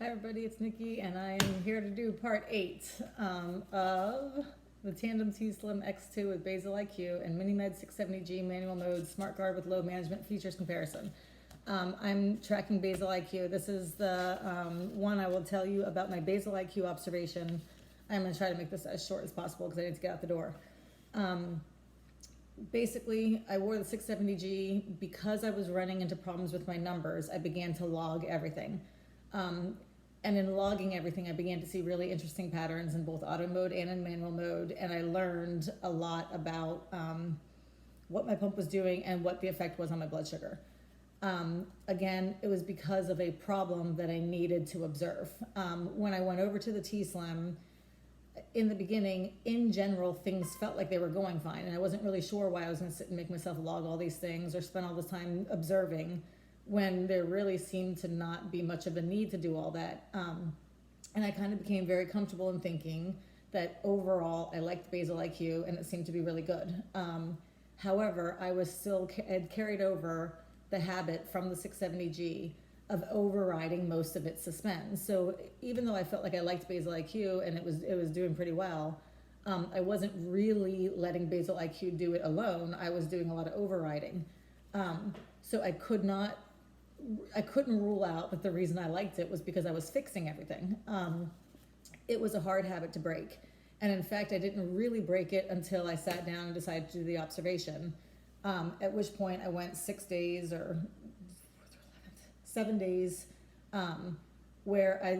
Hi everybody, it's Nikki and I am here to do part 8 of the Tandem T-Slim X2 with Basal-IQ and MiniMed 670G manual mode smart guard with low management features comparison. I'm tracking Basal-IQ. This is the one I will tell you about my Basal-IQ observation. I'm going to try to make this as short as possible because I need to get out the door. Basically, I wore the 670G because I was running into problems with my numbers. I began to log everything. And in logging everything, I began to see really interesting patterns in both auto mode and in manual mode. And I learned a lot about what my pump was doing and what the effect was on my blood sugar. Again, it was because of a problem that I needed to observe. When I went over to the T-Slim, in the beginning, in general, things felt like they were going fine. And I wasn't really sure why I was going to sit and make myself log all these things or spend all this time observing, when there really seemed to not be much of a need to do all that. And I kind of became very comfortable in thinking that overall I liked Basal-IQ and it seemed to be really good. However, I was still had carried over the habit from the 670G of overriding most of its suspends. So even though I felt like I liked Basal-IQ and it was doing pretty well, I wasn't really letting Basal-IQ do it alone. I was doing a lot of overriding. So I couldn't rule out that the reason I liked it was because I was fixing everything. It was a hard habit to break. And in fact, I didn't really break it until I sat down and decided to do the observation, at which point I went 7 days, where I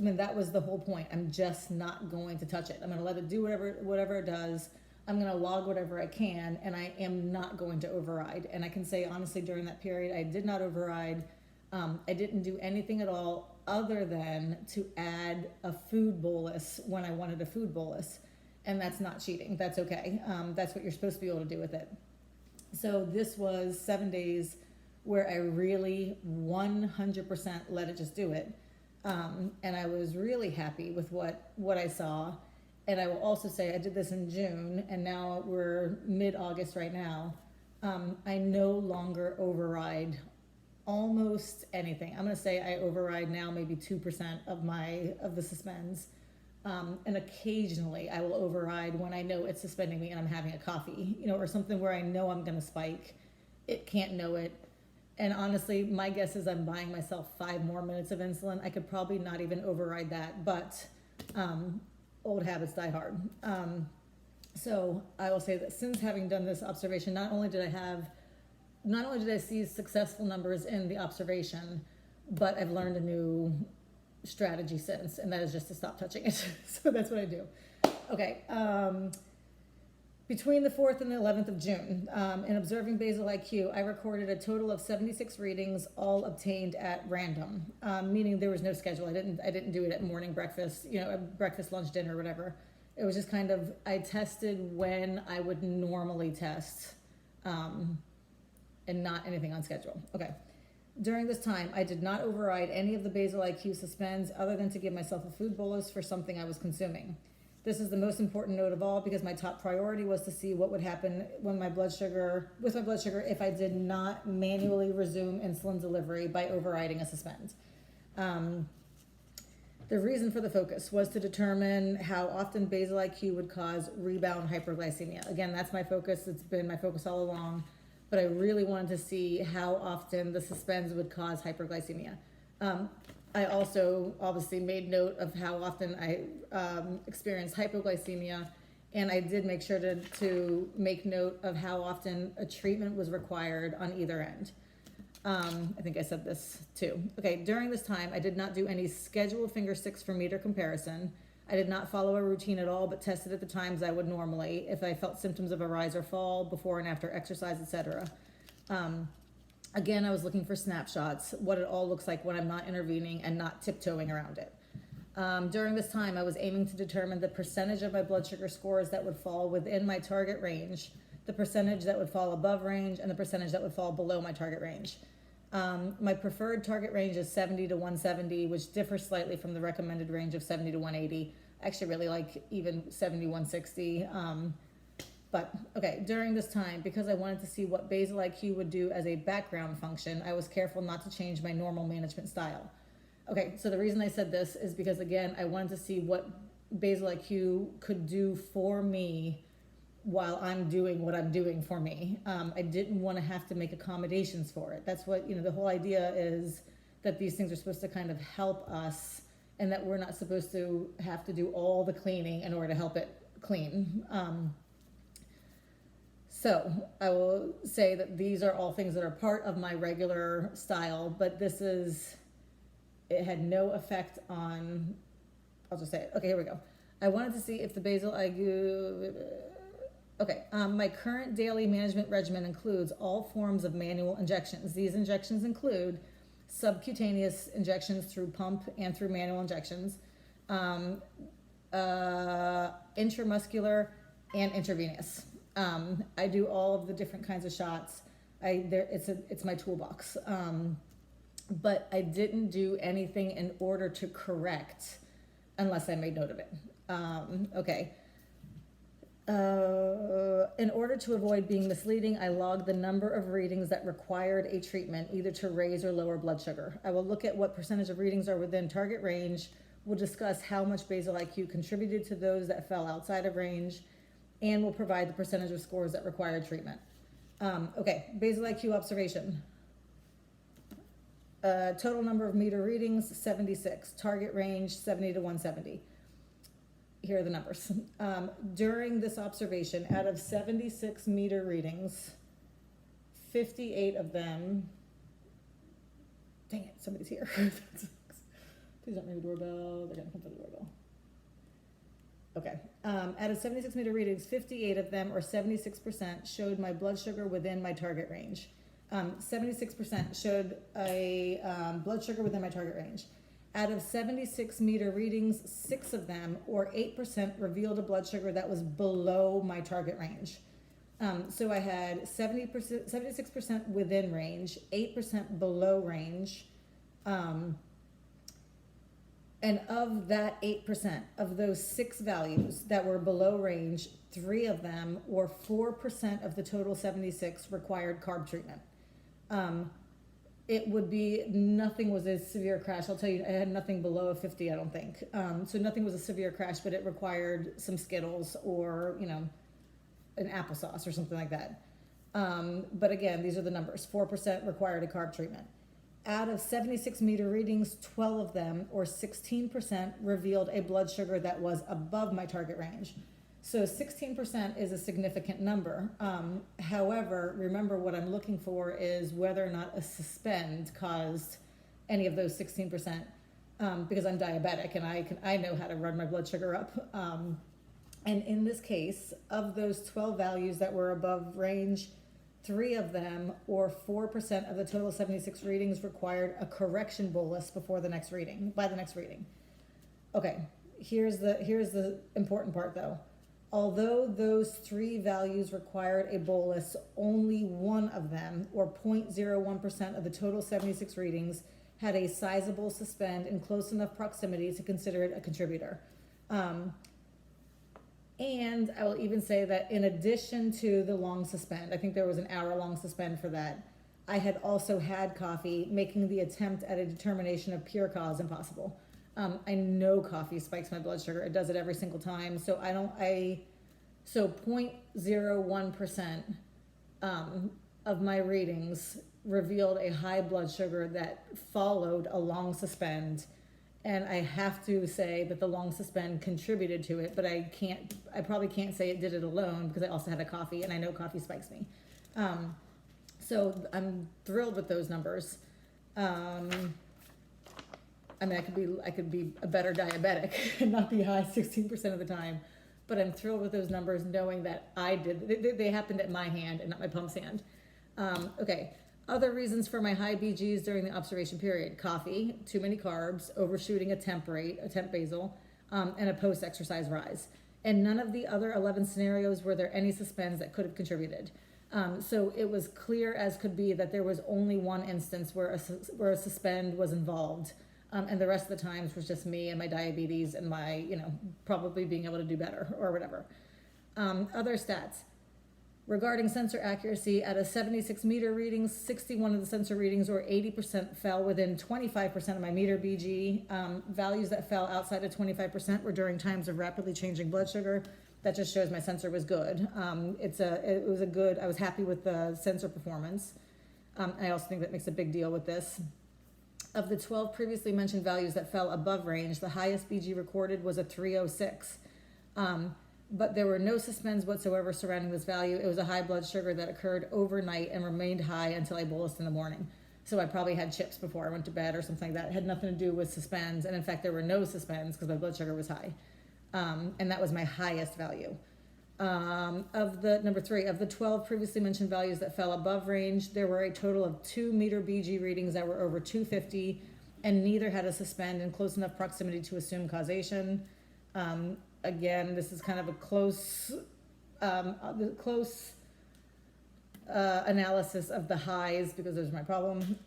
mean, that was the whole point. I'm just not going to touch it. I'm going to let it do whatever it does. I'm going to log whatever I can, and I am not going to override. And I can say honestly, during that period, I did not override. I didn't do anything at all other than to add a food bolus when I wanted a food bolus. And that's not cheating. That's okay. That's what you're supposed to be able to do with it. So this was 7 days where I really 100% let it just do it. And I was really happy with what I saw. And I will also say I did this in June, and now we're mid-August right now. I no longer override almost anything. I'm going to say I override now maybe 2% of the suspends. And occasionally I will override when I know it's suspending me and I'm having a coffee, or something where I know I'm going to spike. It can't know it. And honestly, my guess is I'm buying myself 5 more minutes of insulin. I could probably not even override that, but old habits die hard. So I will say that since having done this observation, not only did I see successful numbers in the observation, but I've learned a new strategy since, and that is just to stop touching it. So that's what I do. Okay. Between the 4th and the 11th of June, in observing Basal-IQ, I recorded a total of 76 readings, all obtained at random, meaning there was no schedule. I didn't do it at morning breakfast, breakfast, lunch, dinner, whatever. It was just kind of, I tested when I would normally test, and not anything on schedule. Okay. During this time, I did not override any of the Basal-IQ suspends other than to give myself a food bolus for something I was consuming. This is the most important note of all because my top priority was to see what would happen with my blood sugar if I did not manually resume insulin delivery by overriding a suspend. The reason for the focus was to determine how often Basal-IQ would cause rebound hyperglycemia. Again, that's my focus. It's been my focus all along, but I really wanted to see how often the suspends would cause hyperglycemia. I also obviously made note of how often I experienced hypoglycemia, and I did make sure to make note of how often a treatment was required on either end. I think I said this too. Okay, during this time, I did not do any scheduled finger sticks for meter comparison. I did not follow a routine at all, but tested at the times I would normally if I felt symptoms of a rise or fall before and after exercise, etc. Again, I was looking for snapshots, what it all looks like when I'm not intervening and not tiptoeing around it. During this time, I was aiming to determine the percentage of my blood sugar scores that would fall within my target range, the percentage that would fall above range, and the percentage that would fall below my target range. My preferred target range is 70 to 170, which differs slightly from the recommended range of 70 to 180. I actually really like even 70, 160. But okay, during this time, because I wanted to see what Basal-IQ would do as a background function, I was careful not to change my normal management style. Okay, so the reason I said this is because, again, I wanted to see what basal IQ could do for me while I'm doing what I'm doing for me. I didn't want to have to make accommodations for it. That's what, the whole idea is, that these things are supposed to kind of help us, and that we're not supposed to have to do all the cleaning in order to help it clean. So I will say that these are all things that are part of my regular style, but it had no effect on, I'll just say it. Okay, here we go. I wanted to see if the basal IQ, okay, my current daily management regimen includes all forms of manual injections. These injections include subcutaneous injections through pump and through manual injections, intramuscular and intravenous. I do all of the different kinds of shots. It's my toolbox. But I didn't do anything in order to correct unless I made note of it. Okay. In order to avoid being misleading, I logged the number of readings that required a treatment, either to raise or lower blood sugar. I will look at what percentage of readings are within target range. We'll discuss how much basal IQ contributed to those that fell outside of range, and we'll provide the percentage of scores that required treatment. Okay, basal IQ observation. Total number of meter readings, 76. Target range, 70 to 170. Here are the numbers. During this observation, out of 76 meter readings, 58 of them, dang it, somebody's here. Please don't ring the doorbell. They're gonna come for the doorbell. Okay, out of 76 meter readings, 58 of them, or 76%, showed my blood sugar within my target range. 76% showed a blood sugar within my target range. Out of 76 meter readings, 6 of them, or 8%, revealed a blood sugar that was below my target range. So I had 76% within range, 8% below range. And of that 8%, of those 6 values that were below range, 3 of them, or 4% of the total 76, required carb treatment. It would be, nothing was a severe crash. I'll tell you, I had nothing below a 50, I don't think. So nothing was a severe crash, but it required some Skittles or, an applesauce or something like that. But again, these are the numbers. 4% required a carb treatment. Out of 76 meter readings, 12 of them, or 16%, revealed a blood sugar that was above my target range. So 16% is a significant number. However, remember, what I'm looking for is whether or not a suspend caused any of those 16%, because I'm diabetic and I know how to run my blood sugar up. And in this case, of those 12 values that were above range, 3 of them, or 4% of the total 76 readings, required a correction bolus by the next reading. Okay, here's the important part though. Although those 3 values required a bolus, only 1 of them, or 0.01% of the total 76 readings, had a sizable suspend in close enough proximity to consider it a contributor. And I will even say that in addition to the long suspend, I think there was an hour-long suspend for that, I had also had coffee, making the attempt at a determination of pure cause impossible. I know coffee spikes my blood sugar. It does it every single time. So 0.01% of my readings revealed a high blood sugar that followed a long suspend. And I have to say that the long suspend contributed to it, but I probably can't say it did it alone, because I also had a coffee and I know coffee spikes me. So I'm thrilled with those numbers. I could be a better diabetic and not be high 16% of the time, but I'm thrilled with those numbers, knowing that they happened at my hand and not my pump's hand. Okay, other reasons for my high BGs during the observation period: coffee, too many carbs, overshooting a temp basal, and a post-exercise rise. And none of the other 11 scenarios were there any suspends that could have contributed. So it was clear as could be that there was only one instance where a suspend was involved. And the rest of the times was just me and my diabetes and my, probably being able to do better or whatever. Other stats. Regarding sensor accuracy, out of 76 meter readings, 61 of the sensor readings, or 80%, fell within 25% of my meter BG. Values that fell outside of 25% were during times of rapidly changing blood sugar. That just shows my sensor was good. I was happy with the sensor performance. I also think that makes a big deal with this. Of the 12 previously mentioned values that fell above range, the highest BG recorded was a 306. But there were no suspends whatsoever surrounding this value. It was a high blood sugar that occurred overnight and remained high until I bolused in the morning. So I probably had chips before I went to bed or something like that. It had nothing to do with suspends. And in fact, there were no suspends because my blood sugar was high. And that was my highest value. Number 3, of the 12 previously mentioned values that fell above range, there were a total of 2 meter BG readings that were over 250, and neither had a suspend in close enough proximity to assume causation. Again, this is kind of a close analysis of the highs because those are my problem.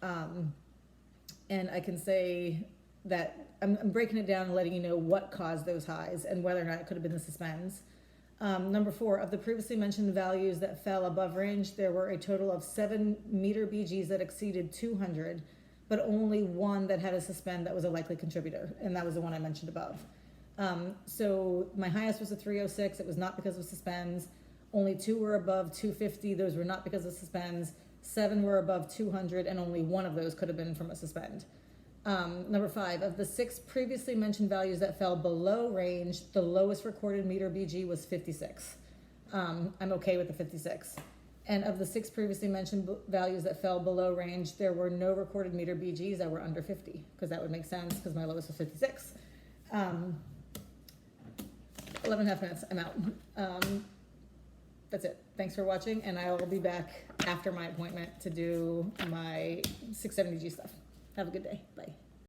And I can say that I'm breaking it down and letting you know what caused those highs and whether or not it could have been the suspends. Number 4, of the previously mentioned values that fell above range, there were a total of 7 meter BGs that exceeded 200, but only one that had a suspend that was a likely contributor, and that was the one I mentioned above. So my highest was a 306. It was not because of suspends. Only 2 were above 250. Those were not because of suspends. 7 were above 200, and only one of those could have been from a suspend. Number 5, of the 6 previously mentioned values that fell below range, the lowest recorded meter BG was 56. I'm okay with the 56. And of the 6 previously mentioned values that fell below range, there were no recorded meter BGs that were under 50, because that would make sense because my lowest was 56. 11 and a half minutes, I'm out. That's it. Thanks for watching, and I will be back after my appointment to do my 670G stuff. Have a good day. Bye.